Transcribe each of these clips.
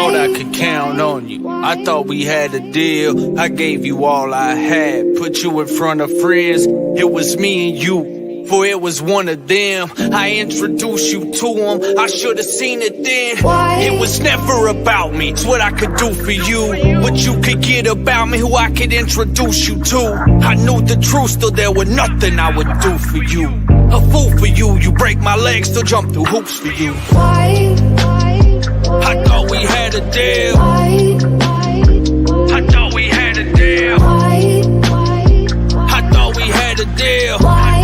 thought I could count on you. I thought we had a deal. I gave you all I had. Put you in front of friends. It was me and you. For it was one of them. I introduced you to them. I should have seen it then. It was never about me. It's what I could do for you. What you could get about me. Who I could introduce you to. I knew the truth. Still there was nothing I would do for you. A fool for you. You break my legs. Still jump through hoops for you. I thought we had a deal. I thought we had a deal. I thought we had a deal. I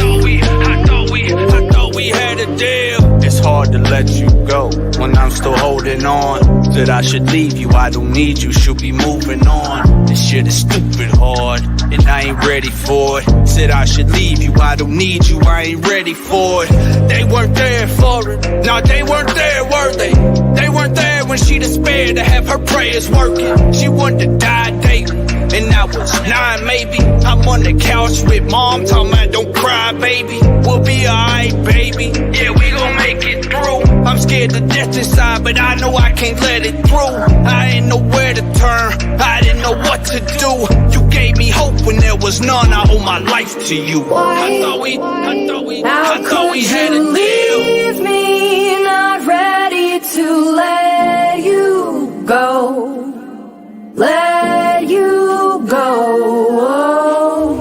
thought we had a deal. It's hard to let you go when I'm still holding on. Said I should leave you, I don't need you, should be moving on. This shit is stupid hard, and I ain't ready for it. Said I should leave you, I don't need you, I ain't ready for it. They weren't there for it, no, they weren't there, were they? They weren't there when she despaired to have her prayers working. She wanted to die daily, and I was 9 maybe. I'm on the couch with mom, talking about don't cry, baby. We'll be alright, baby. Yeah, we gon' make it through. I'm scared to death inside, but I know I can't let it through. I didn't know where to turn, I didn't know what to do. You gave me hope when there was none. I owe my life to you. I thought we had a deal. Leave me not ready to let you go. Let you go.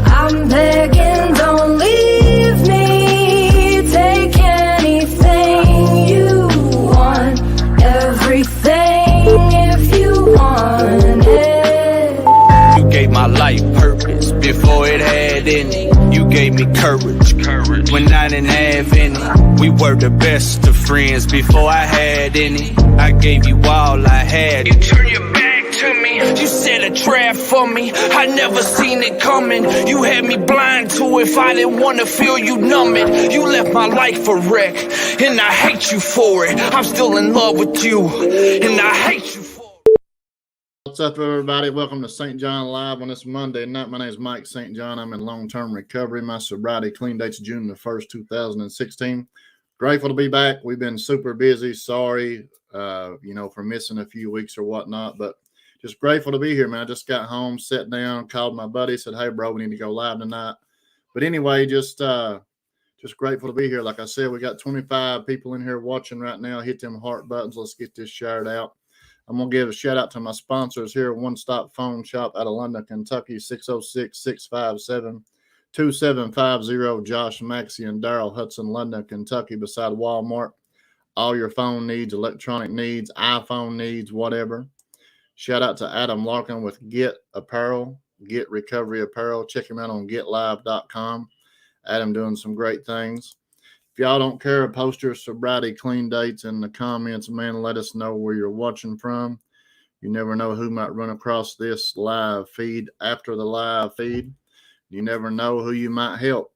I'm begging, don't leave me. Take anything you want, everything if you want it. You gave my life purpose before it had any. You gave me courage when I didn't have any. We were the best of friends before I had any. I gave you all I had. You turned your back to me. You set a trap for me. I never seen it coming. You had me blind to if I didn't want to feel you numb it. You left my life a wreck, and I hate you for it. I'm still in love with you, and I hate you for it. What's up, everybody? Welcome to St. John Live on this Monday night. My name is Mike St. John. I'm in long-term recovery. My sobriety clean date's June the 1st, 2016. Grateful to be back. We've been super busy. Sorry, for missing a few weeks or whatnot, but just grateful to be here, man. I just got home, sat down, called my buddy, said, hey, bro, we need to go live tonight. But anyway, just grateful to be here. Like I said, we got 25 people in here watching right now. Hit them heart buttons. Let's get this shared out. I'm going to give a shout out to my sponsors here. One Stop Phone Shop out of London, Kentucky, 606-657-2750. Josh, Maxie, and Daryl Hudson, London, Kentucky, beside Walmart. All your phone needs, electronic needs, iPhone needs, whatever. Shout out to Adam Larkin with Get Apparel, Get Recovery Apparel. Check him out on getlive.com. Adam doing some great things. If y'all don't care, post your sobriety clean dates in the comments, man. Let us know where you're watching from. You never know who might run across this live feed after the live feed. You never know who you might help.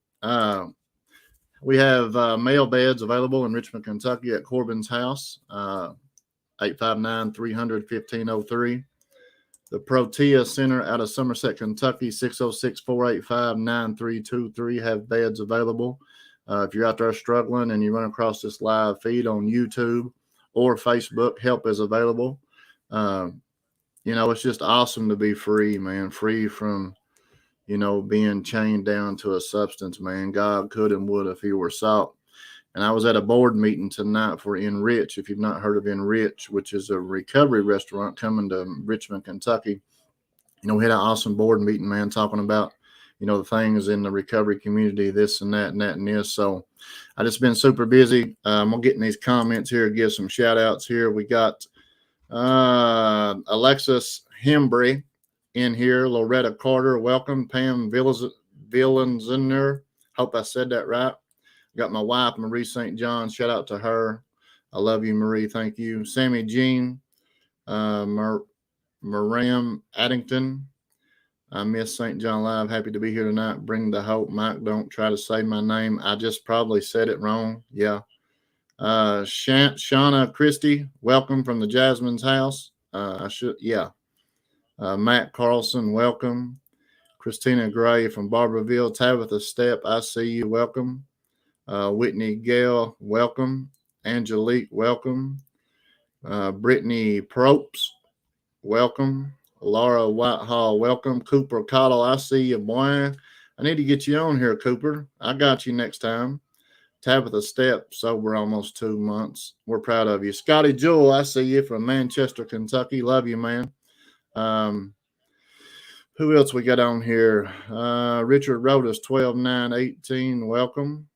We have mail beds available in Richmond, Kentucky at Corbin's house, 859-300-1503. The Protea Center out of Somerset, Kentucky, 606-485-9323 have beds available. If you're out there struggling and you run across this live feed on YouTube or Facebook, help is available. It's just awesome to be free, man, free from, being chained down to a substance, man. God could and would if he were sought. And I was at a board meeting tonight for Enrich. If you've not heard of Enrich, which is a recovery restaurant coming to Richmond, Kentucky. We had an awesome board meeting, man, talking about, the things in the recovery community, this and that and that and this. So I just been super busy. I'm going to get in these comments here, give some shout outs here. We got Alexis Hembry in here. Loretta Carter, welcome. Pam Villanziner, hope I said that right. Got my wife, Marie St. John. Shout out to her. I love you, Marie. Thank you. Sammy Jean, Maram Addington. I miss St. John Live. Happy to be here tonight. Bring the hope. Mike, don't try to say my name. I just probably said it wrong. Yeah. Shauna Christie, welcome from the Jasmine's house. Matt Carlson, welcome. Christina Gray from Barberville. Tabitha Stepp, I see you. Welcome. Whitney Gale, welcome. Angelique, welcome. Brittany Propes, welcome. Laura Whitehall, welcome. Cooper Cottle, I see you, boy. I need to get you on here, Cooper. I got you next time. Tabitha Step, sober almost 2 months. We're proud of you. Scotty Jewell, I see you from Manchester, Kentucky. Love you, man. Um, who else we got on here? Richard Rodas, 12-9-18. Welcome.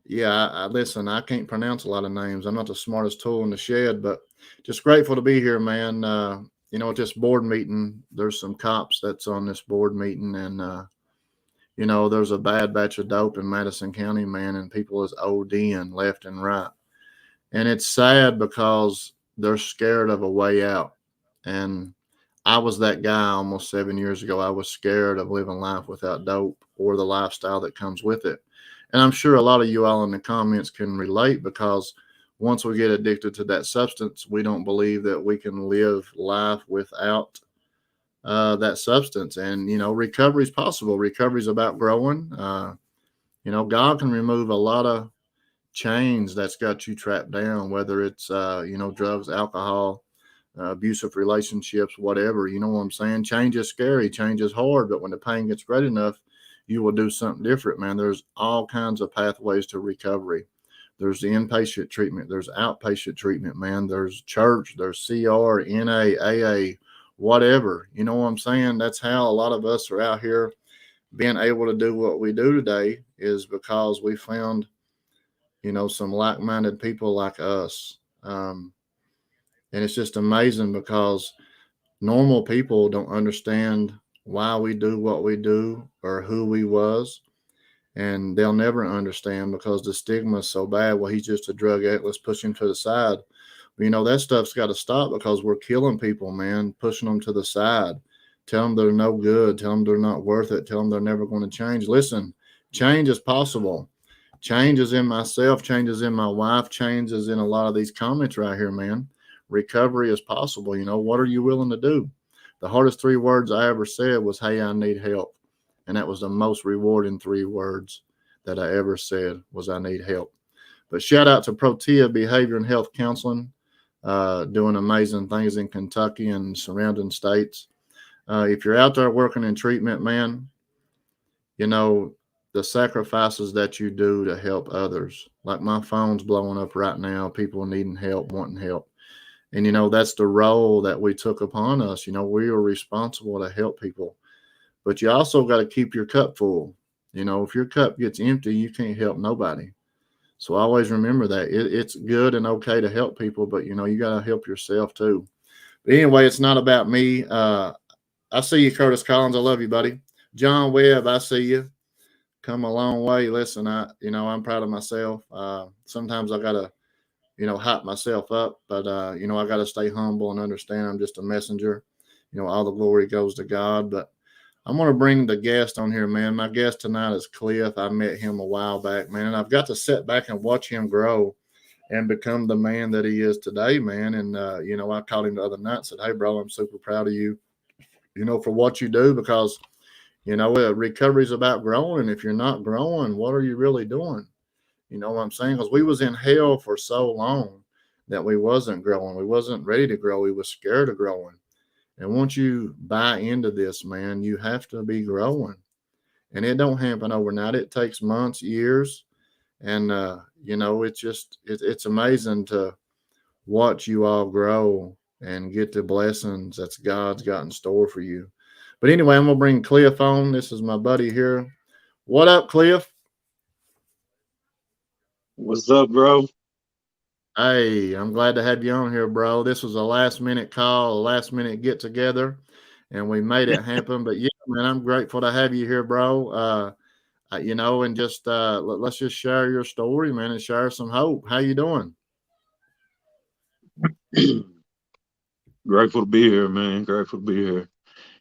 Yeah, listen, I can't pronounce a lot of names. I'm not the smartest tool in the shed, but just grateful to be here, man. At this board meeting, there's some cops that's on this board meeting, and there's a bad batch of dope in Madison County, man, and people is ODing left and right. And it's sad because they're scared of a way out. And I was that guy almost 7 years ago. I was scared of living life without dope or the lifestyle that comes with it. And I'm sure a lot of you all in the comments can relate, because once we get addicted to that substance, we don't believe that we can live life without that substance. And, recovery is possible. Recovery is about growing. God can remove a lot of chains that's got you trapped down, whether it's, drugs, alcohol, abusive relationships, whatever. You know what I'm saying? Change is scary. Change is hard. But when the pain gets great enough, you will do something different, man. There's all kinds of pathways to recovery. There's the inpatient treatment. There's outpatient treatment, man. There's church. There's CR, NA, AA, whatever. You know what I'm saying? That's how a lot of us are out here being able to do what we do today, is because we found, some like-minded people like us. And it's just amazing, because normal people don't understand why we do what we do or who we was. And they'll never understand, because the stigma is so bad. Well, he's just a drug addict, let's push him to the side. That stuff's got to stop, because we're killing people, man, pushing them to the side. Tell them they're no good. Tell them they're not worth it. Tell them they're never going to change. Listen, change is possible. Change is in myself. Change is in my wife. Change is in a lot of these comments right here, man. Recovery is possible. What are you willing to do? The hardest 3 words I ever said was, hey, I need help. And that was the most rewarding 3 words that I ever said, was I need help. But shout out to Protea Behavior and Health Counseling, doing amazing things in Kentucky and surrounding states. If you're out there working in treatment, man, the sacrifices that you do to help others. Like my phone's blowing up right now, people needing help, wanting help. And, that's the role that we took upon us. We are responsible to help people. But you also got to keep your cup full. If your cup gets empty, you can't help nobody. So always remember that. It's good and okay to help people, but, you got to help yourself too. But anyway, it's not about me. I see you, Curtis Collins. I love you, buddy. John Webb, I see you. Come a long way. Listen, I'm proud of myself. Sometimes I got to, hype myself up, but, I got to stay humble and understand I'm just a messenger. All the glory goes to God. But I'm going to bring the guest on here, man. My guest tonight is Cliff. I met him a while back, man, and I've got to sit back and watch him grow and become the man that he is today, man. And, I called him the other night and said, hey, bro, I'm super proud of you, for what you do, because, recovery is about growing. And if you're not growing, what are you really doing? You know what I'm saying? Because we was in hell for so long that we wasn't growing. We wasn't ready to grow. We was scared of growing. And once you buy into this, man, you have to be growing. And it don't happen overnight. It takes months, years. And, it's amazing to watch you all grow and get the blessings that God's got in store for you. But anyway, I'm going to bring Cliff on. This is my buddy here. What up, Cliff? What's up, bro? Hey, I'm glad to have you on here, bro. This was a last-minute call, a last-minute get-together, and we made it happen. But, yeah, man, I'm grateful to have you here, bro. And just let's just share your story, man, and share some hope. How you doing? Grateful to be here, man. Grateful to be here.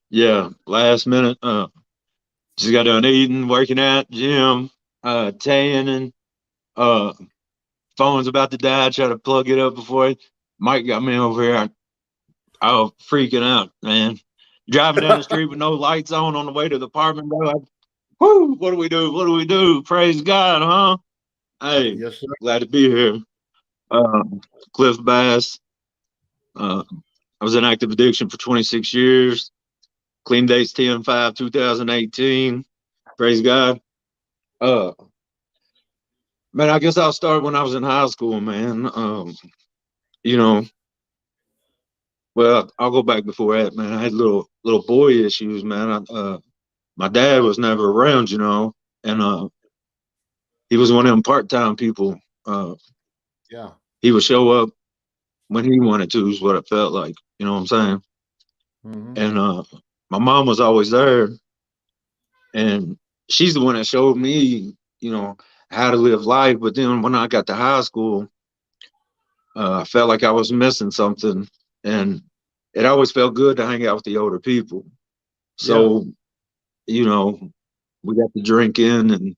Yeah, last minute. Just got done eating, working out, gym, tanning. Phone's about to die. I try to plug it up before Mike got me over here. I was freaking out, man. Driving down the street with no lights on the way to the apartment, bro. Whoo, what do we do? What do we do? Praise God, huh? Hey, Yes, sir. glad to be here. uh, Cliff Bass. I was in active addiction for 26 years. Clean dates 10/5/2018. Praise God. Uh, man, I guess I'll start when I was in high school, man. You know, well, I'll go back before that, man. I had little boy issues, man. My dad was never around, and he was one of them part-time people. Yeah. He would show up when he wanted to, is what it felt like. You know what I'm saying? Hmm. And my mom was always there, and she's the one that showed me, how to live life. But then when I got to high school, I felt like I was missing something, and it always felt good to hang out with the older people. Yeah. So, you know, we got to drinking, and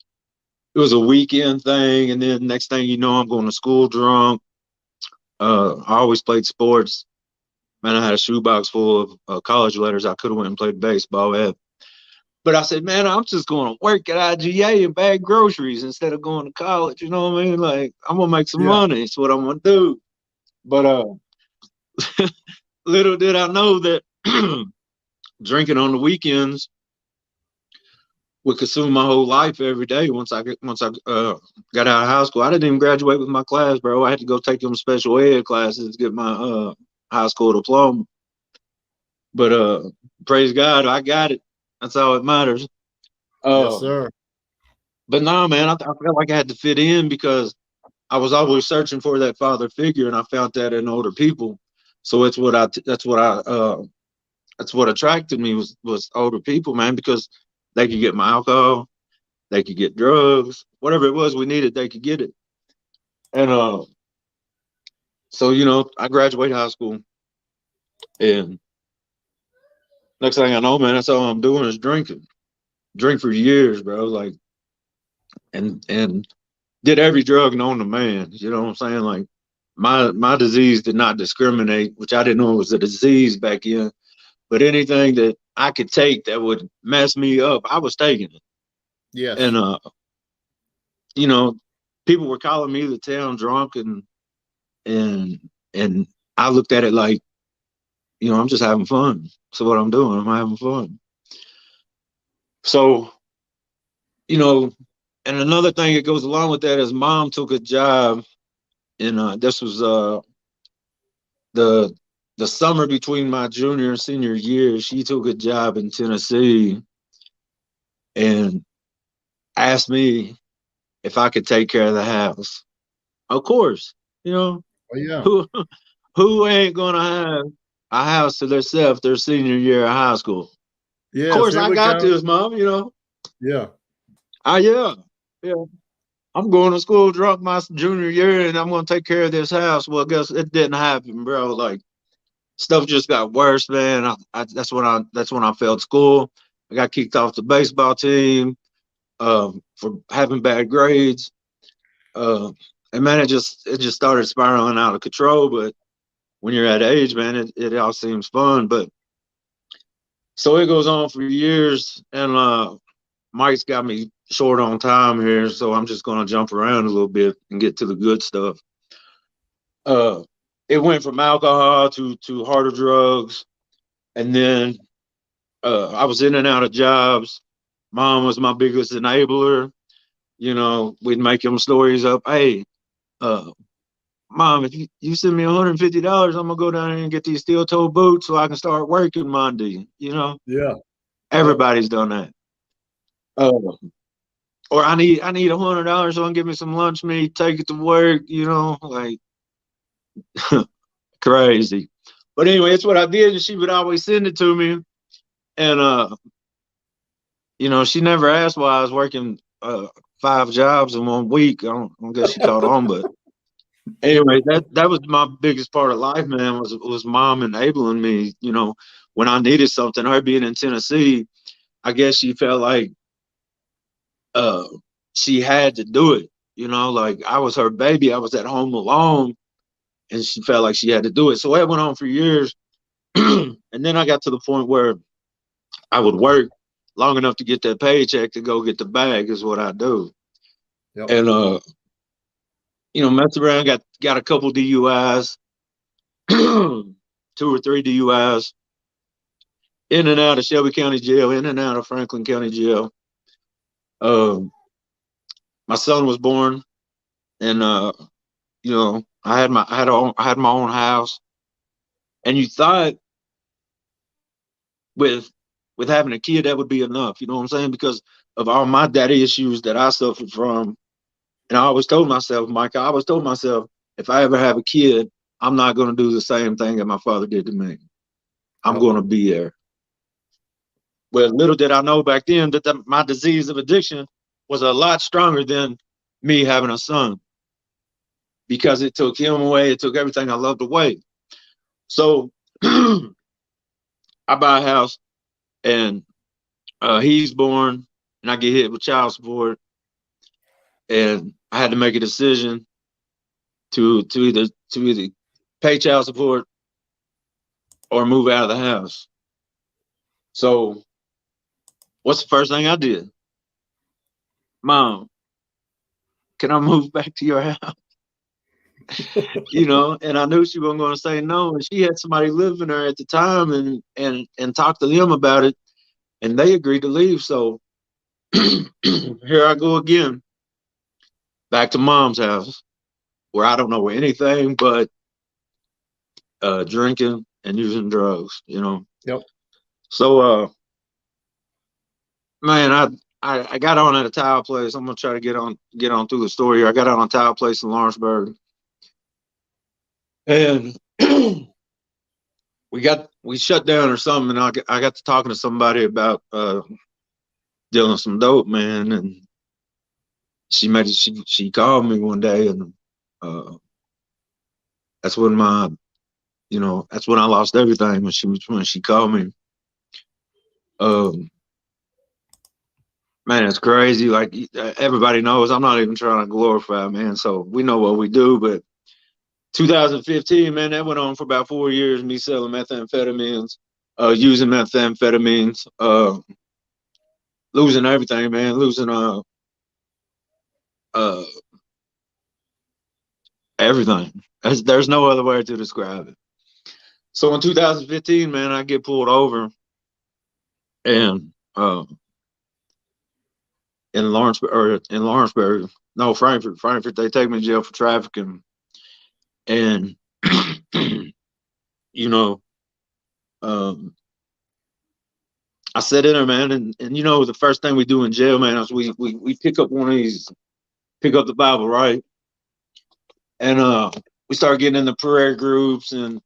it was a weekend thing. And then next thing you know, I'm going to school drunk. I always played sports. Man, I had a shoebox full of college letters. I could have went and played baseball at. But I said, man, I'm just going to work at IGA and bag groceries instead of going to college. You know what I mean? Like, I'm going to make some Yeah. money. It's what I'm going to do. But little did I know that drinking on the weekends would consume my whole life every day. Once I got out of high school, I didn't even graduate with my class, bro. I had to go take them special ed classes to get my high school diploma. But praise God, I got it. That's all that matters. Yes, Uh, sir. but no, man, I felt like I had to fit in because I was always searching for that father figure, and I found that in older people. So that's what attracted me was older people, man, because they could get my alcohol, they could get drugs, whatever it was we needed, they could get it. And so I graduated high school, and next thing I know, man, that's all I'm doing is drinking. Drink for years, bro. Like, and did every drug known to man. You know what I'm saying? Like, my disease did not discriminate, which I didn't know it was a disease back then. But anything that I could take that would mess me up, I was taking it. And Yes. you know, people were calling me the town drunk, and and I looked at it like, I'm just having fun. So what I'm doing, I'm having fun. So, you know, and another thing that goes along with that is mom took a job, and this was the the summer between my junior and senior year. She took a job in Tennessee and asked me if I could take care of the house. Of course, you know, Oh, yeah. who who ain't gonna have a house to themselves their senior year of high school? Of Yes. course, Here I we got go. this, mom. Yeah. Yeah, yeah. I'm going to school drunk my junior year, and I'm gonna take care of this house. Well, guess it didn't happen, bro. Like, stuff just got worse, man. That's when I failed school. I got kicked off the baseball team for having bad grades. Uh, and man, it just started spiraling out of control. But when you're at age, man, it all seems fun. But so it goes on for years, and Mike's got me short on time here, so I'm just gonna jump around a little bit and get to the good stuff. Uh, it went from alcohol to harder drugs, and then I was in and out of jobs. Mom was my biggest enabler. We'd make them stories up. Hey, uh, Mom, if you send me $150, I'm gonna go down there and get these steel toe boots so I can start working Monday. Yeah. Yep. Everybody's done that. Uh, or I need $100 so I can get me some lunch meat, take it to work. Like crazy. But anyway, it's what I did, and she would always send it to me. And she never asked why I was working 5 jobs in one week. I don't guess she caught on, but anyway, that was my biggest part of life, man. Was mom enabling me. When I needed something. Her being in Tennessee, I guess she felt like uh, she had to do it. Like I was her baby. I was at home alone, and she felt like she had to do it. So that went on for years, and then I got to the point where I would work long enough to get that paycheck to go get the bag. Is what I do. Yep. And messed around, got a couple DUIs, 2 or 3 DUIs, in and out of Shelby County Jail, in and out of Franklin County Jail. My son was born, and I had my own house, and you thought with having a kid that would be enough, you know what I'm saying? Because of all my daddy issues that I suffered from, and I always told myself, Mike, if I ever have a kid, I'm not going to do the same thing that my father did to me. I'm going to be there. Well, little did I know back then that my disease of addiction was a lot stronger than me having a son, because it took him away. It took everything I loved away. So I buy a house, and he's born, and I get hit with child support, and I had to make a decision to either pay child support or move out of the house. So what's the first thing I did? Mom, can I move back to your house? And I knew she wasn't going to say no. And she had somebody living there at the time, and talked to them about it, and they agreed to leave. So here I go again, back to Mom's house, where I don't know anything but drinking and using drugs, Yep. So man, I got on at a tile place. I'm gonna try to get on through the story here. I got on a tile place in Lawrenceburg, and we shut down or something, and I got to talking to somebody about dealing some dope, man, and she called me one day, and that's when that's when I lost everything, when she called me. Man, it's crazy. Like, everybody knows, I'm not even trying to glorify, man. So we know what we do. But 2015, man, that went on for about 4 years. Me selling methamphetamines, using methamphetamines, losing everything, man. Losing everything. There's no other way to describe it. So in 2015, man, I get pulled over, and in Lawrenceburg, no, Frankfurt, they take me to jail for trafficking. And I sat in there, man, and the first thing we do in jail, man, is we pick up one of these, pick up the Bible, right? And we start getting in the prayer groups, and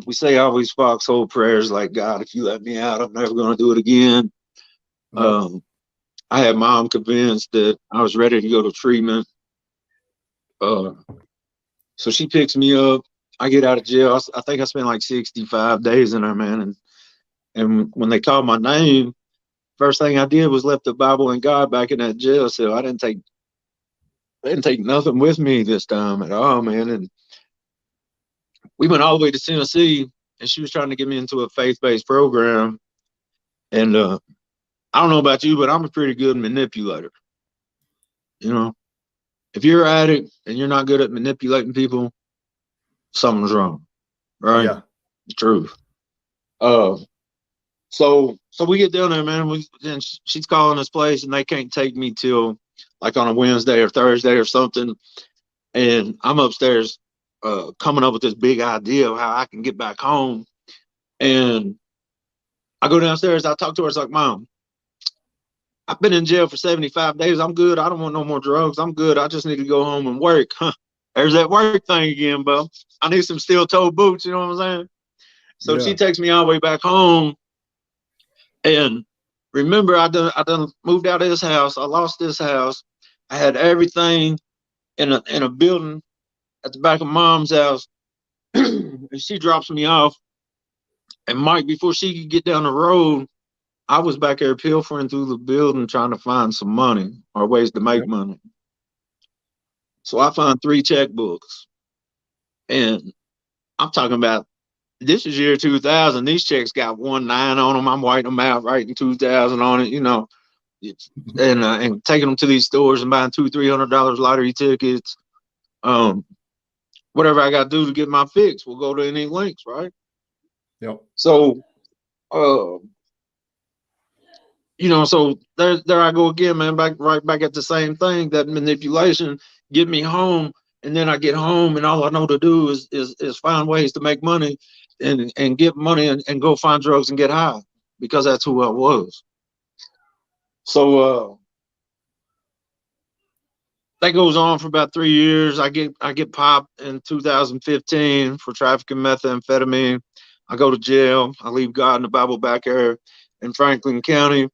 we say all these foxhole prayers like, God, if you let me out, I'm never going to do it again. Nope. I had Mom convinced that I was ready to go to treatment. So she picks me up. I get out of jail. I think I spent like 65 days in there, man. And when they called my name, first thing I did was left the Bible and God back in that jail cell. I didn't take nothing with me this time at all, man. And we went all the way to Tennessee, and she was trying to get me into a faith-based program. And I don't know about you, but I'm a pretty good manipulator. If you're an addict and you're not good at manipulating people, something's wrong, right? Yeah. The truth. So we get down there, man. And she's calling this place, and they can't take me till like on a Wednesday or Thursday or something. And I'm upstairs coming up with this big idea of how I can get back home. And I go downstairs, I talk to her, it's like, Mom, I've been in jail for 75 days. I'm good. I don't want no more drugs. I'm good. I just need to go home and work. There's that work thing again, bro. I need some steel-toed boots, you know what I'm saying? So yeah. She takes me all the way back home. And remember, I done moved out of this house. I lost this house. I had everything in a building at the back of Mom's house. And she drops me off. And Mike, before she could get down the road, I was back there pilfering through the building trying to find some money or ways to make money. So I found 3 checkbooks. And I'm talking about, this is year 2000. These checks got 19 on them. I'm writing them out, writing 2000 on it, and taking them to these stores and buying $200-300 lottery tickets. whatever I got to do to get my fix will go to any links, right? Yep. So, uh, so there I go again, man. Right back at the same thing. That manipulation get me home, and then I get home, and all I know to do is find ways to make money, and get money, and go find drugs and get high, because that's who I was. So that goes on for about 3 years. I get popped in 2015 for trafficking methamphetamine. I go to jail. I leave God and the Bible back here in Franklin County.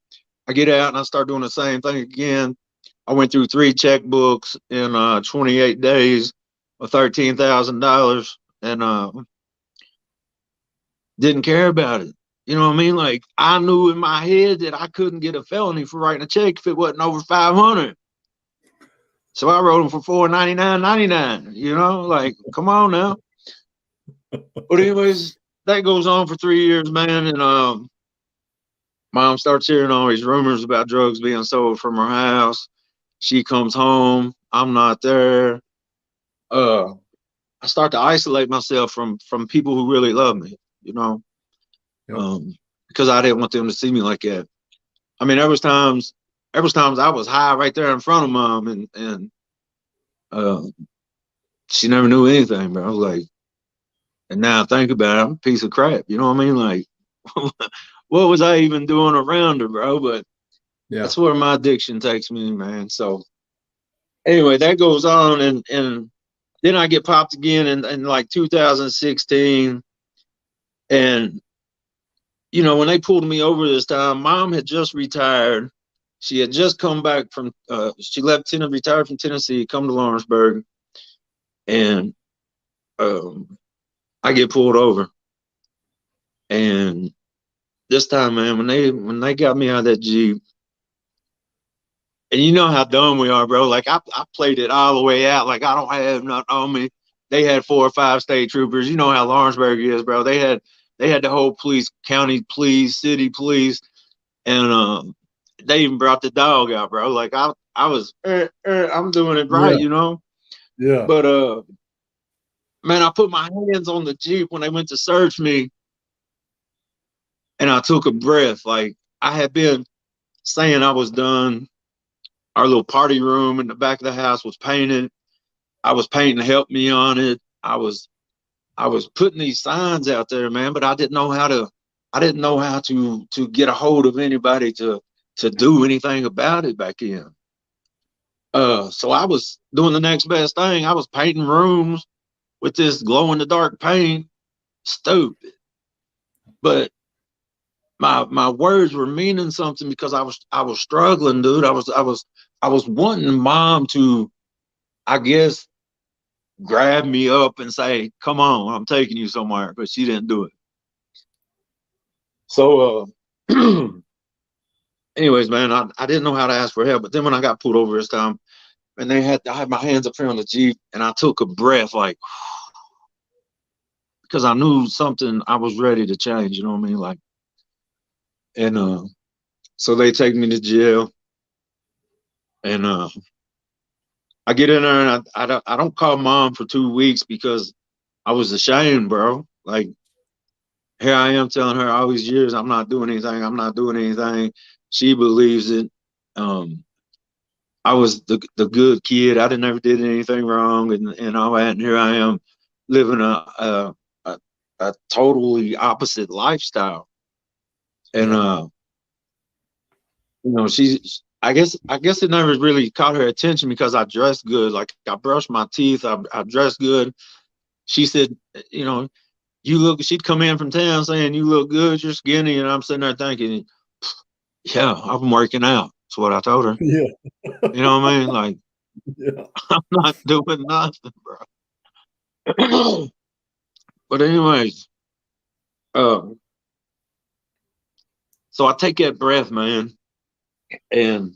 I get out and I start doing the same thing again. I went through 3 checkbooks in 28 days of $13,000, and didn't care about it. You know what I mean? Like, I knew in my head that I couldn't get a felony for writing a check if it wasn't over 500. So I wrote them for $499.99. You know, like, come on now. But anyways, that goes on for 3 years, man, and Mom starts hearing all these rumors about drugs being sold from her house. She comes home. I'm not there. I start to isolate myself from people who really love me, you know, Yep. because I didn't want them to see me like that. I mean, there was times I was high right there in front of Mom, and uh, she never knew anything, bro. I was like, and now I think about it, I'm a piece of crap. You know what I mean? Like, what was I even doing around her, bro? But Yeah. that's where my addiction takes me, man. So anyway, that goes on, and then I get popped again in like 2016. And when they pulled me over this time, Mom had just retired. She had just come back from she retired from Tennessee, come to Lawrenceburg, and I get pulled over. And this time, man, when they got me out of that Jeep, and you know how dumb we are, bro. Like, I played it all the way out. Like, I don't have nothing on me. They had 4 or 5 state troopers. You know how Lawrenceburg is, bro. They had the whole police, county police, city police, and they even brought the dog out, bro. Like, I was, I'm doing it right, you know. Yeah. But man, I put my hands on the Jeep when they went to search me, and I took a breath. Like, I had been saying I was done. Our little party room in the back of the house was painted. I was painting Help Me on it. I was putting these signs out there, man, but I didn't know how to get a hold of anybody to do anything about it back then. So I was doing the next best thing. I was painting rooms with this glow in the dark paint. Stupid. But my words were meaning something, because I was struggling, dude. I was wanting Mom to, I guess, grab me up and say, "Come on, I'm taking you somewhere," but she didn't do it. So anyways, man, I didn't know how to ask for help. But then when I got pulled over this time, and I had my hands up here on the Jeep, and I took a breath, like, because I knew something, I was ready to change, you know what I mean? Like, and so they take me to jail, and I get in there, and I don't call Mom for 2 weeks, because I was ashamed, bro. Like, here I am telling her all these years I'm not doing anything. I'm not doing anything. She believes it. I was the good kid. I never did anything wrong, and all that. And here I am living a totally opposite lifestyle. And she's, I guess it never really caught her attention, because I dressed good. Like, I brushed my teeth. I dressed good. She said, you look. She'd come in from town saying, "You look good. You're skinny," and I'm sitting there thinking, "Yeah, I've been working out." That's what I told her. Yeah. You know what I mean? Like, Yeah. I'm not doing nothing, bro. But anyways, so I take that breath, man, and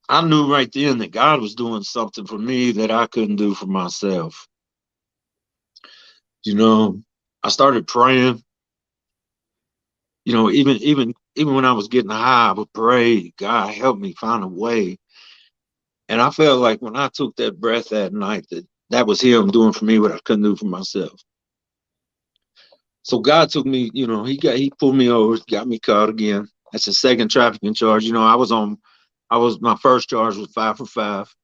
I knew right then that God was doing something for me that I couldn't do for myself. I started praying. Even when I was getting high, I would pray, "God, help me find a way." And I felt like when I took that breath that night, that was him doing for me what I couldn't do for myself. So God took me, you know, he pulled me over, got me caught again. That's a second trafficking charge. You know, my first charge was 5 for 5.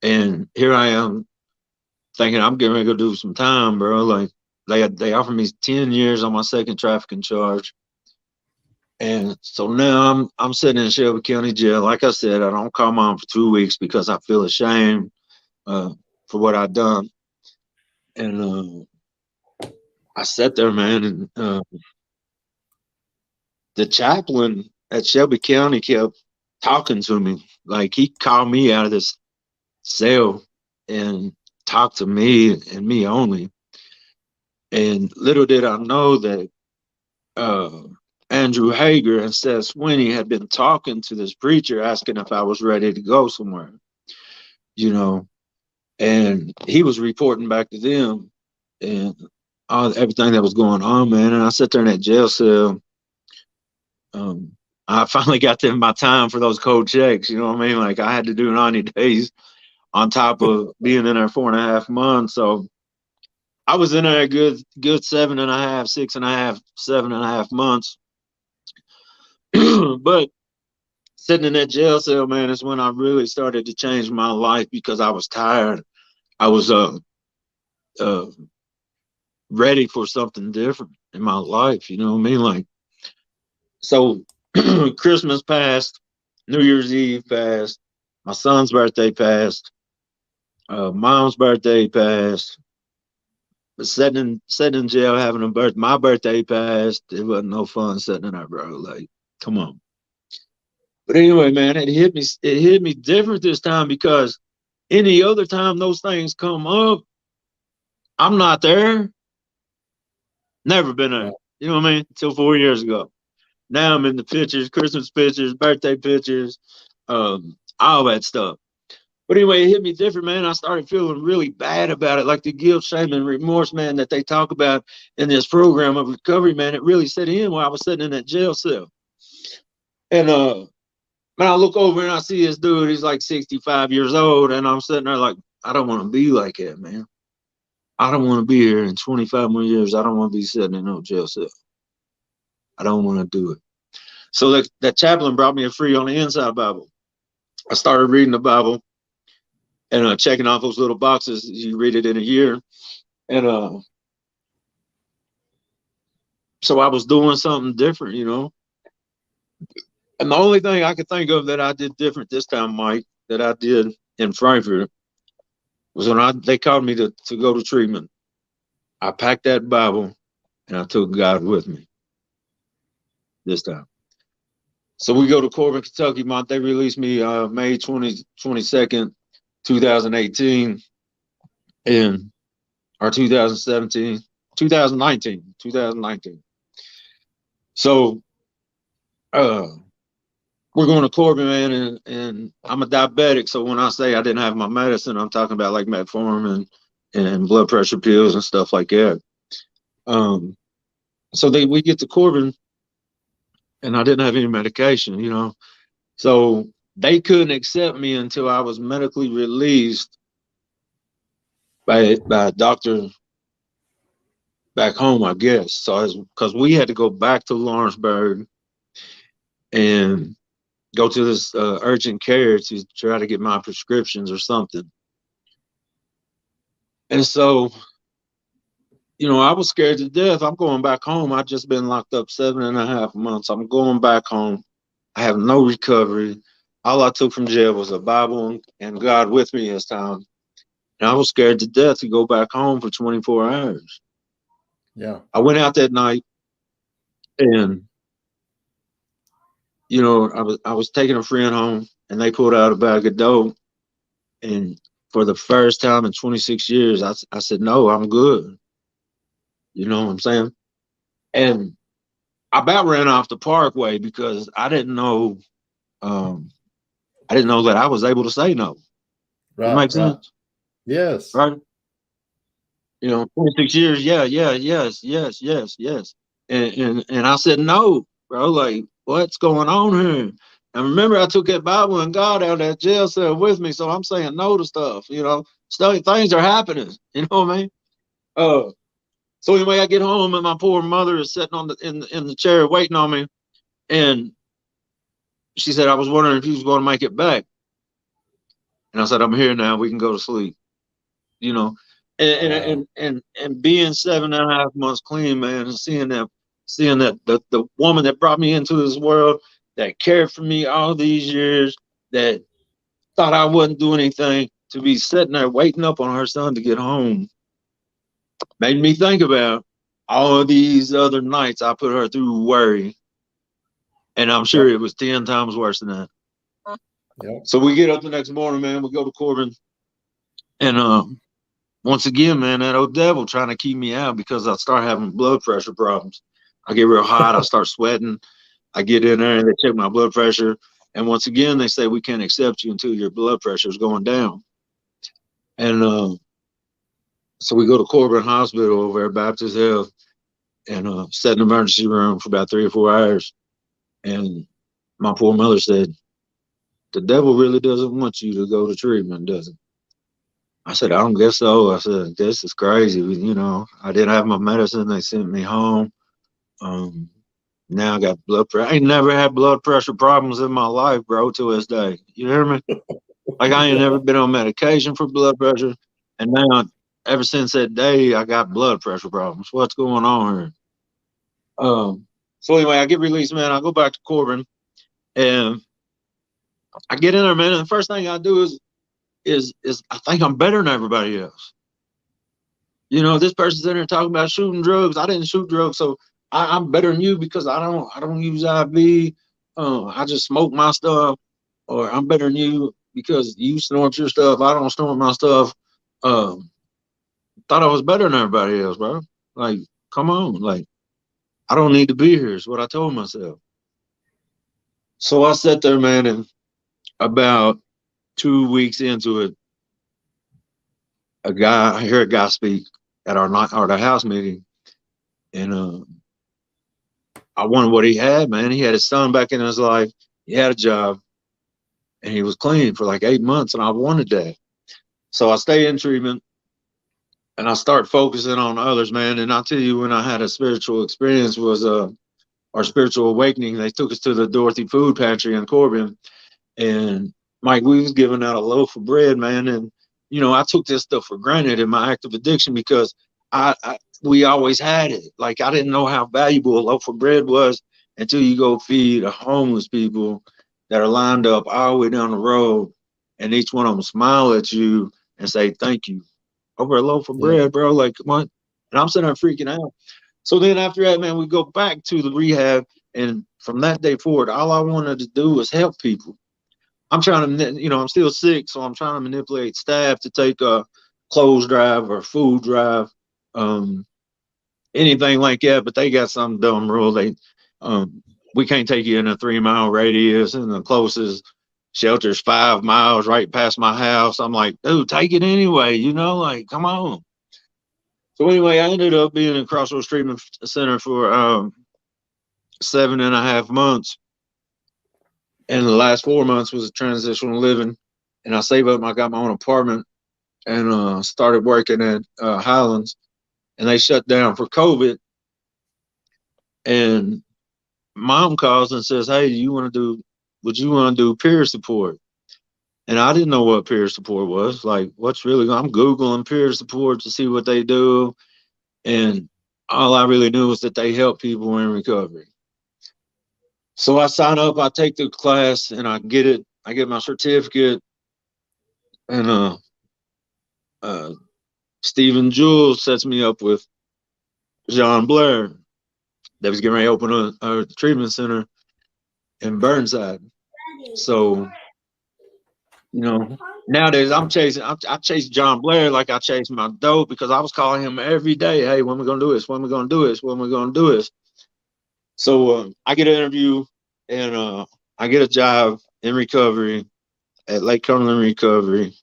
And here I am thinking I'm getting ready to go do some time, bro. Like they offered me 10 years on my second trafficking charge. And so now I'm sitting in Shelby County Jail. Like I said, I don't call mom for 2 weeks because I feel ashamed for what I've done. And I sat there, man, and the chaplain at Shelby County kept talking to me. Like he called me out of this cell and talked to me and me only. And little did I know that Andrew Hager and Seth Sweeney had been talking to this preacher asking if I was ready to go somewhere, you know, and he was reporting back to them and everything that was going on, man. And I sat there in that jail cell. I finally got to my time for those cold checks, you know what I mean? Like I had to do 90 days on top of being in there 4.5 months. So I was in there a good 7.5, 6.5, 7.5 months. But sitting in that jail cell, man, is when I really started to change my life because I was tired. I was ready for something different in my life, you know what I mean? Like, so Christmas passed, New Year's Eve passed, my son's birthday passed, mom's birthday passed. But sitting in jail having a birthday, my birthday passed. It wasn't no fun sitting in there, bro. Like, come on. But anyway, man, it hit me different this time because any other time those things come up, I'm not there. Never been there. You know what I mean? Until 4 years ago. Now I'm in the pictures, Christmas pictures, birthday pictures, all that stuff. But anyway, it hit me different, man. I started feeling really bad about it. Like the guilt, shame, and remorse, man, that they talk about in this program of recovery, man, it really set in while I was sitting in that jail cell. And man, I look over and I see this dude, he's like 65 years old, and I'm sitting there like, I don't want to be like that, man. I don't want to be here in 25 more years. I don't want to be sitting in no jail cell. I don't want to do it. So that chaplain brought me a free on the inside Bible. I started reading the Bible and checking off those little boxes. You read it in a year. And so I was doing something different, you know. And the only thing I could think of that I did different this time, Mike, that I did in Frankfurt was when they called me to go to treatment. I packed that Bible and I took God with me this time. So we go to Corbin, Kentucky. They released me May 22nd, 2018, or 2019. So we're going to Corbin, man, and I'm a diabetic. So when I say I didn't have my medicine, I'm talking about like metformin and blood pressure pills and stuff like that. So we get to Corbin, and I didn't have any medication, you know. So they couldn't accept me until I was medically released by a doctor back home, I guess. So because we had to go back to Lawrenceburg and go to this urgent care to try to get my prescriptions or something. And so, you know, I was scared to death. I'm going back home. I've just been locked up 7.5 months. I'm going back home. I have no recovery. All I took from jail was a Bible and God with me this time. And I was scared to death to go back home for 24 hours. Yeah. I went out that night and, you know, I was taking a friend home and they pulled out a bag of dope. And for the first time in 26 years, I said, no, I'm good. You know what I'm saying? And I about ran off the parkway because I didn't know that I was able to say no. Right. That makes sense? Yes. Right? You know, 26 years, yes. And I said, no, bro, like, what's going on here? And remember, I took that Bible and God out of that jail cell with me, so I'm saying no to stuff. Stuff, things are happening. You know what I mean? So anyway, I get home and my poor mother is sitting on in the chair waiting on me, and she said, "I was wondering if you was going to make it back." And I said, "I'm here now. We can go to sleep." You know, and being 7.5 months clean, man, and seeing that the woman that brought me into this world, that cared for me all these years, that thought I wouldn't do anything, to be sitting there waiting up on her son to get home, made me think about all of these other nights I put her through worry. And I'm sure it was 10 times worse than that. Yep. So we get up the next morning, man. We go to Corbin. And once again, man, that old devil trying to keep me out because I start having blood pressure problems. I get real hot. I start sweating. I get in there and they check my blood pressure. And once again, they say, we can't accept you until your blood pressure is going down. And so we go to Corbin Hospital over at Baptist Health and sat in the emergency room for about 3 or 4 hours. And my poor mother said, the devil really doesn't want you to go to treatment, does it? I said, I don't guess so. I said, this is crazy. I didn't have my medicine. They sent me home. Now I got blood pressure. I ain't never had blood pressure problems in my life, bro, to this day. You hear me? Like, I ain't never been on medication for blood pressure. And now, ever since that day, I got blood pressure problems. What's going on here? So anyway, I get released, man. I go back to Corbin, and I get in there, man. And the first thing I do is I think I'm better than everybody else. This person's in there talking about shooting drugs. I didn't shoot drugs, so I'm better than you because I don't use IV. I just smoke my stuff. Or I'm better than you because you snort your stuff. I don't snort my stuff. Thought I was better than everybody else, bro. Like, come on. Like, I don't need to be here is what I told myself. So I sat there, man, and about 2 weeks into it, I hear a guy speak at our house meeting, and I wondered what he had, man. He had his son back in his life. He had a job, and he was clean for like 8 months, and I wanted that. So I stay in treatment, and I start focusing on others, man. And I'll tell you, when I had a spiritual experience was our spiritual awakening. They took us to the Dorothy Food Pantry in Corbin, and Mike, we was giving out a loaf of bread, man. And I took this stuff for granted in my active addiction because we always had it. Like, I didn't know how valuable a loaf of bread was until you go feed a homeless people that are lined up all the way down the road, and each one of them smile at you and say thank you over a loaf of bread, bro. Like, what? And I'm sitting there freaking out. So then after that, man, we go back to the rehab, and from that day forward, all I wanted to do was help people. I'm trying to, I'm still sick, so I'm trying to manipulate staff to take a clothes drive or food drive, anything like that. But they got some dumb rule. We can't take you in a 3-mile radius, and the closest shelter's 5 miles right past my house. I'm like, dude, take it anyway. Like, come on. So anyway, I ended up being in Crossroads Treatment Center for 7.5 months. And the last 4 months was a transitional living. And I saved up, I got my own apartment and started working at Highlands. And they shut down for COVID. And mom calls and says, hey, would you want to do peer support? And I didn't know what peer support was. Like, I'm Googling peer support to see what they do. And all I really knew was that they help people in recovery. So I sign up, I take the class, and I get it. I get my certificate. And Stephen Jules sets me up with John Blair that was getting ready to open a treatment center in Burnside. So, nowadays I chase John Blair like I chase my dope, because I was calling him every day. Hey, when we gonna do this? When we gonna do this? When we gonna do this? So I get an interview, and I get a job in recovery at Lake Cumberland Recovery,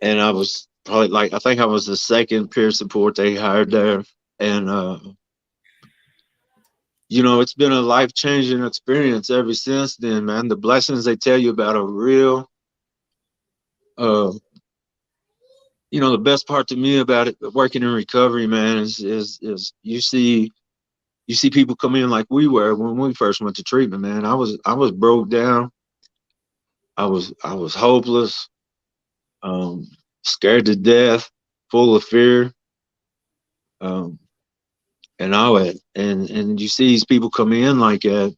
and I was probably I think I was the second peer support they hired there, and it's been a life-changing experience ever since then, man. The blessings they tell you about are real. Uh, the best part to me about it, working in recovery, man, is you see people come in like we were when we first went to treatment, man. I was broke down. I was hopeless, um, scared to death, full of fear, um, and all that. And you see these people come in like that,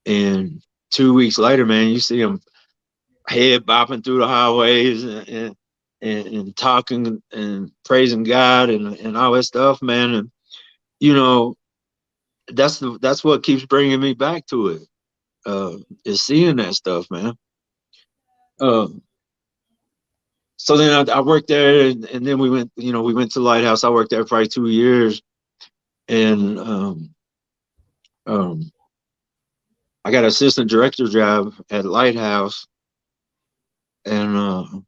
and 2 weeks later, man, you see them head bopping through the highways and talking and praising God and all that stuff, man. And you know, that's what keeps bringing me back to it. Is seeing that stuff, man. Uh, so then I worked there, and then we went to Lighthouse. I worked there for probably 2 years, and um, I got an assistant director job at Lighthouse, and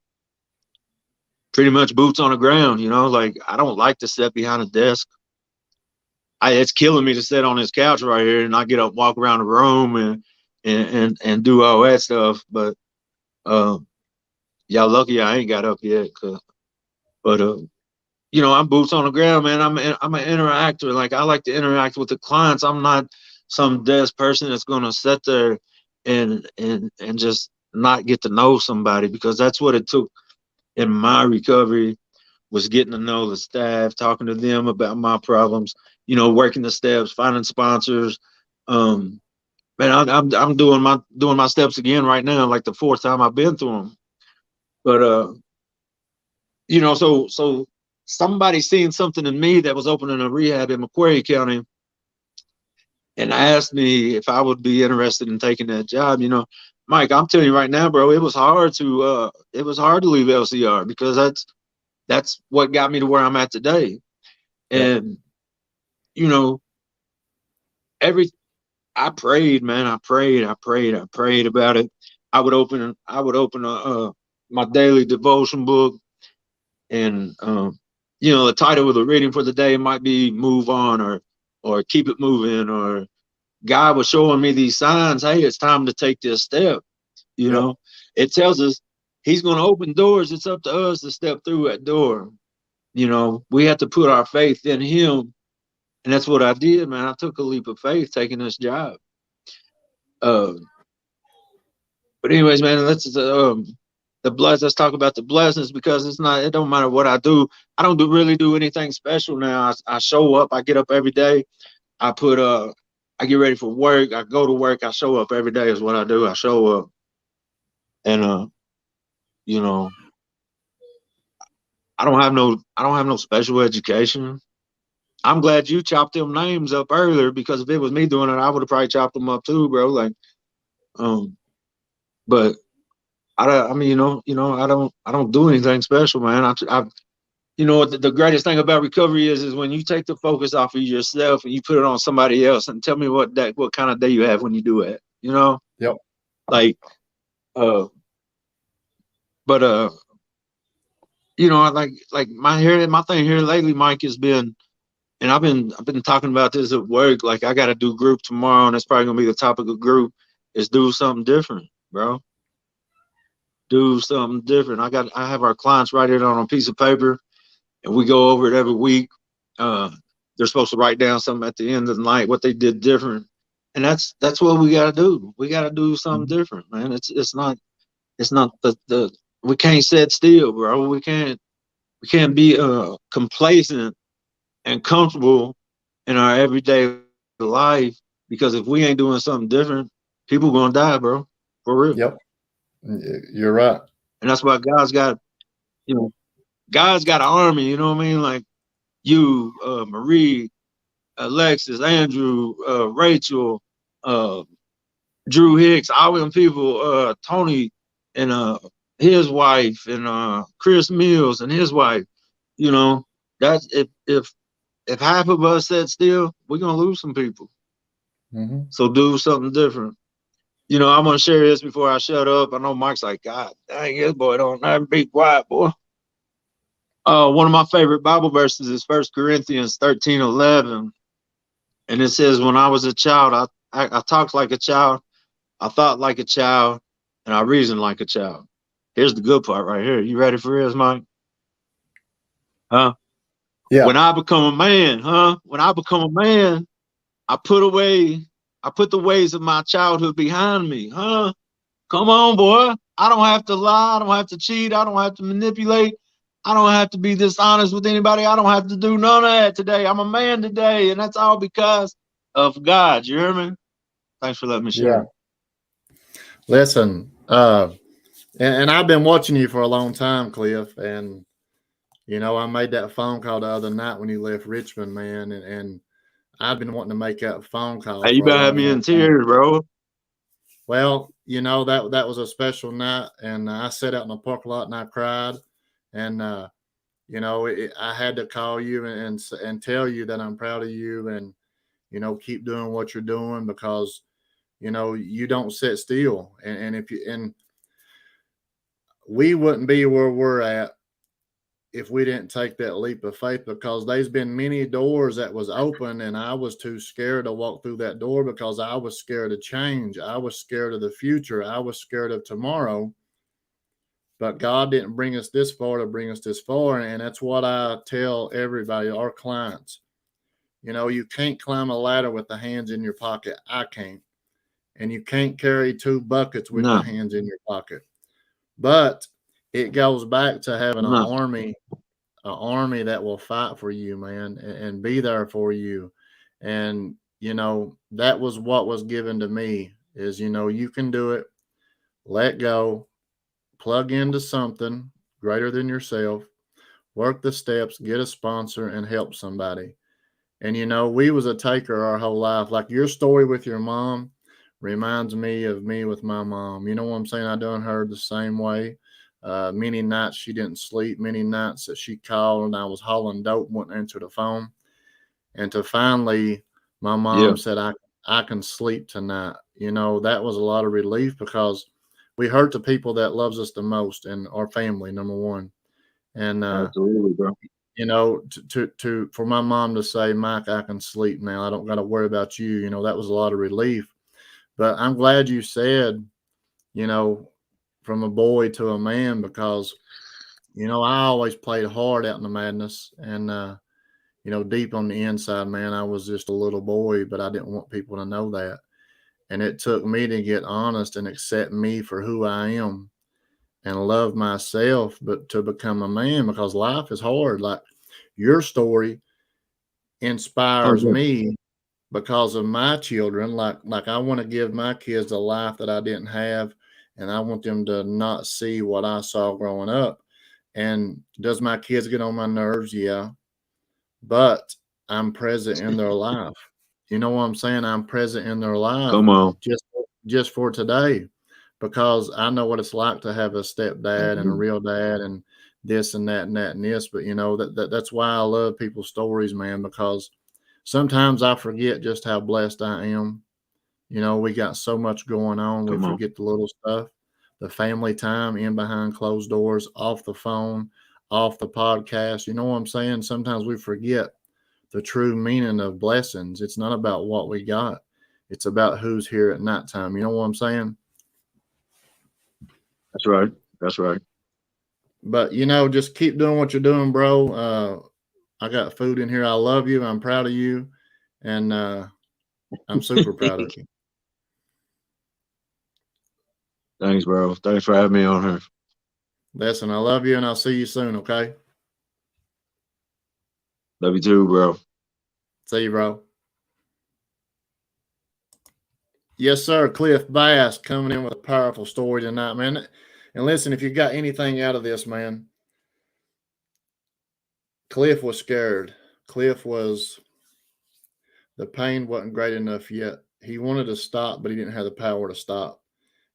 pretty much boots on the ground. Like I don't like to sit behind a desk. It's killing me to sit on this couch right here and not get up, walk around the room and do all that stuff. But y'all lucky I ain't got up yet. But I'm boots on the ground, man. I'm an interactor. Like I like to interact with the clients. I'm not some desk person that's gonna sit there and just not get to know somebody, because that's what it took in my recovery, was getting to know the staff, talking to them about my problems, working the steps, finding sponsors. Man, I'm doing my steps again right now, like the fourth time I've been through them. But so somebody seen something in me that was opening a rehab in Macquarie County, and asked me if I would be interested in taking that job. Mike, I'm telling you right now, bro, it was hard to leave LCR, because that's what got me to where I'm at today. Yep. And you know, every I prayed, man. I prayed about it. I would open my daily devotion book, and the title of the reading for the day might be "Move On" or "Keep It Moving," or God was showing me these signs. Hey, it's time to take this step. Yep. It tells us He's going to open doors. It's up to us to step through that door. We have to put our faith in Him. And that's what I did, man. I took a leap of faith taking this job. Uh, but anyways, man, let's let's talk about the blessings, because it don't matter what I do. I don't really do anything special now. I show up, I get up every day. I get ready for work. I go to work. I show up every day is what I do. I show up, and you know, I don't have no special education. I'm glad you chopped them names up earlier, because if it was me doing it, I would have probably chopped them up too, bro. Like, but I mean, I don't do anything special, man. The greatest thing about recovery is when you take the focus off of yourself and you put it on somebody else. And tell me what kind of day you have when you do it. Yep. Like, but like my thing here lately, Mike, has been, and I've been talking about this at work. Like, I got to do group tomorrow, and that's probably gonna be the topic of group, is do something different, bro. Do something different. I have our clients write it on a piece of paper, and we go over it every week. They're supposed to write down something at the end of the night, what they did different, and that's what we got to do. We got to do something different, man. It's not the we can't sit still, bro. We can't be complacent and comfortable in our everyday life, because if we ain't doing something different, people gonna die, bro, for real. Yep. You're right. And that's why God's got an army. You know what I mean? Like you, Marie, Alexis, Andrew, Rachel, Drew Hicks, all them people, Tony and his wife, and Chris Mills and his wife. That's if half of us sat still, we're gonna lose some people. Mm-hmm. So do something different. I'm gonna share this before I shut up. I know Mike's like, God dang, this boy don't never be quiet, boy. One of my favorite Bible verses is 1 Corinthians 13:11. And it says, when I was a child, I talked like a child, I thought like a child, and I reasoned like a child. Here's the good part right here. You ready for this, Mike? Huh? Yeah. When I become a man, huh? When I become a man, I put the ways of my childhood behind me, huh? Come on, boy. I don't have to lie. I don't have to cheat. I don't have to manipulate. I don't have to be dishonest with anybody. I don't have to do none of that today. I'm a man today, and that's all because of God. You hear me? Thanks for letting me Yeah. share. Listen, and I've been watching you for a long time, Cliff. And, you know, I made that phone call the other night when you left Richmond, man. And I've been wanting to make that phone call Hey, you for a better have long, me long in time. tears, bro. Well, you know, that was a special night. And I sat out in the parking lot and I cried. And, you know, I had to call you and tell you that I'm proud of you and, you know, keep doing what you're doing because, you know, you don't sit still. And if you, and we wouldn't be where we're at if we didn't take that leap of faith because there's been many doors that was open and I was too scared to walk through that door because I was scared of change. I was scared of the future. I was scared of tomorrow. But God didn't bring us this far to bring us this far. And that's what I tell everybody, our clients. You know, you can't climb a ladder with the hands in your pocket. I can't. And you can't carry two buckets with the No, hands in your pocket. But it goes back to having no. an army that will fight for you, man, and be there for you. And, you know, that was what was given to me is, you know, you can do it, let go, plug into something greater than yourself, work the steps, get a sponsor, and help somebody. And you know, we was a taker our whole life. Like your story with your mom reminds me of me with my mom. You know what I'm saying? I done her the same way. Many nights she didn't sleep. Many nights that she called and I was hauling dope, wouldn't answer the phone. And to finally, my Yeah, mom said, I can sleep tonight." You know, that was a lot of relief because we hurt the people that loves us the most and our family, number one. And absolutely, bro. you know, to for my mom to say, "Mike, I can sleep now. I don't got to worry about you." You know, that was a lot of relief. But I'm glad you said, you know, from a boy to a man because, you know, I always played hard out in the madness and you know, deep on the inside, man, I was just a little boy, but I didn't want people to know that. And it took me to get honest and accept me for who I am and love myself, but to become a man because life is hard. Like your story Oh, inspires yeah. me because of my children. Like I want to give my kids a life that I didn't have, and I want them to not see what I saw growing up. And does my kids get on my nerves? Yeah, but I'm present in their life. You know what I'm saying? I'm present in their life Come on. just just for today because I know what it's like to have a stepdad and a Mhm. real dad and this and that and that and this. But you know that's why I love people's stories, man, because sometimes I forget just how blessed I am. You know, we got so much going on, we Come on. forget the little stuff, the family time in behind closed doors, off the phone, off the podcast. You know what I'm saying? Sometimes we forget the true meaning of blessings. It's not about what we got, it's about who's here at nighttime. You know what I'm saying? That's right. That's right. But, you know, just keep doing what you're doing, bro. I got food in here. I love you. I'm proud of you. And I'm super proud of you. Thanks, bro. Thanks for having me on here. Listen, I love you and I'll see you soon, okay? Love you too, bro. See you, bro. Yes, sir. Cliff Bass coming in with a powerful story tonight, man. And listen, if you got anything out of this, man, Cliff was scared. Cliff was, the pain wasn't great enough yet. He wanted to stop, but he didn't have the power to stop.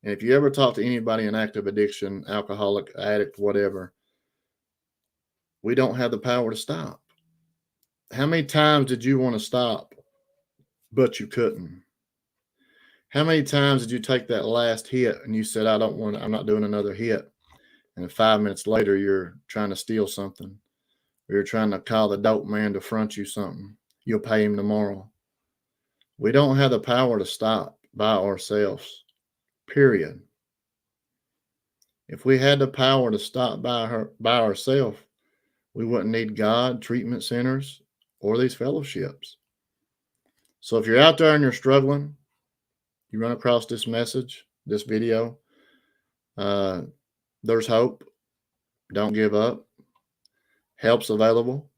And if you ever talk to anybody in active addiction, alcoholic, addict, whatever, we don't have the power to stop. How many times did you want to stop, but you couldn't? How many times did you take that last hit and you said, I don't want, I'm not doing another hit? And 5 minutes later, you're trying to steal something or you're trying to call the dope man to front you something. You'll pay him tomorrow. We don't have the power to stop by ourselves, period. If we had the power to stop by ourselves, we wouldn't need God, treatment centers, or these fellowships. So if you're out there and you're struggling, you run across this message, this video, there's hope. Don't give up. Help's available,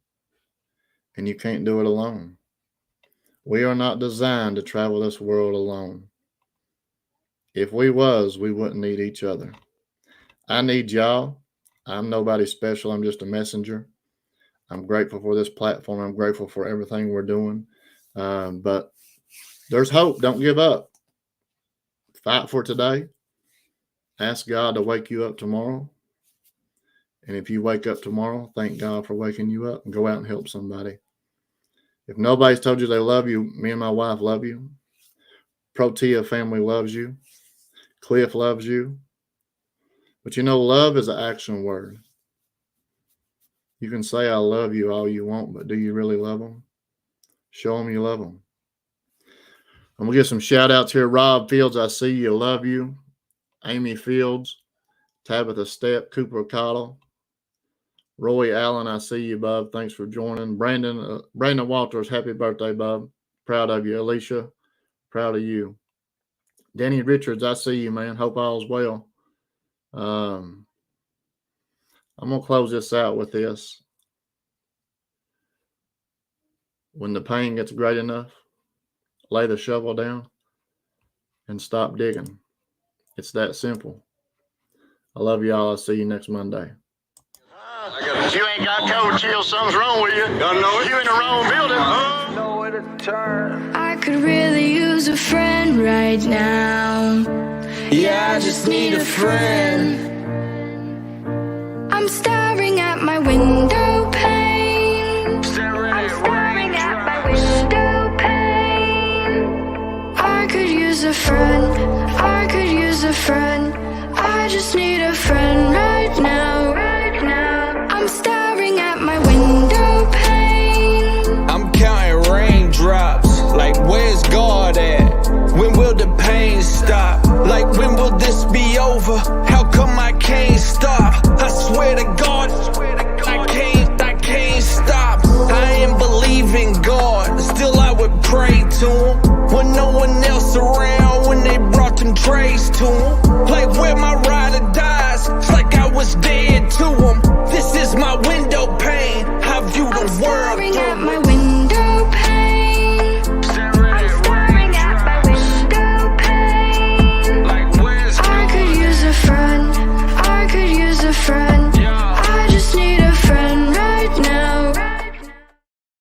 and you can't do it alone. We are not designed to travel this world alone. If we was, we wouldn't need each other. I need y'all. I'm nobody special. I'm just a messenger. I'm grateful for this platform. I'm grateful for everything we're doing. But there's hope. Don't give up. Fight for today. Ask God to wake you up tomorrow. And if you wake up tomorrow, thank God for waking you up and go out and help somebody. If nobody's told you they love you, me and my wife love you. Protea family loves you. Cliff loves you. But you know, love is an action word. You can say, I love you all you want, but do you really love them? Show them you love them. I'm going to get some shout outs here. Rob Fields, I see you. Love you. Amy Fields, Tabitha Stepp, Cooper Cottle, Roy Allen, I see you, bub. Thanks for joining. Brandon Walters, happy birthday, bub. Proud of you. Alicia, proud of you. Danny Richards, I see you, man. Hope all's well. I'm going to close this out with this. When the pain gets great enough, lay the shovel down and stop digging. It's that simple. I love y'all. I'll see you next Monday. You ain't got cold chill, something's wrong with you. Gotta know it. You in the wrong building. Know where to turn. I could really use a friend right now. Yeah, I just need a friend. I'm staring at my window pane. I'm staring at my window pane. I could use a friend. I could use a friend. I just need a friend right now. Right now. I'm staring at my window pane. I'm counting raindrops. Like, where's God at? When will the pain stop? Like, when will this be over?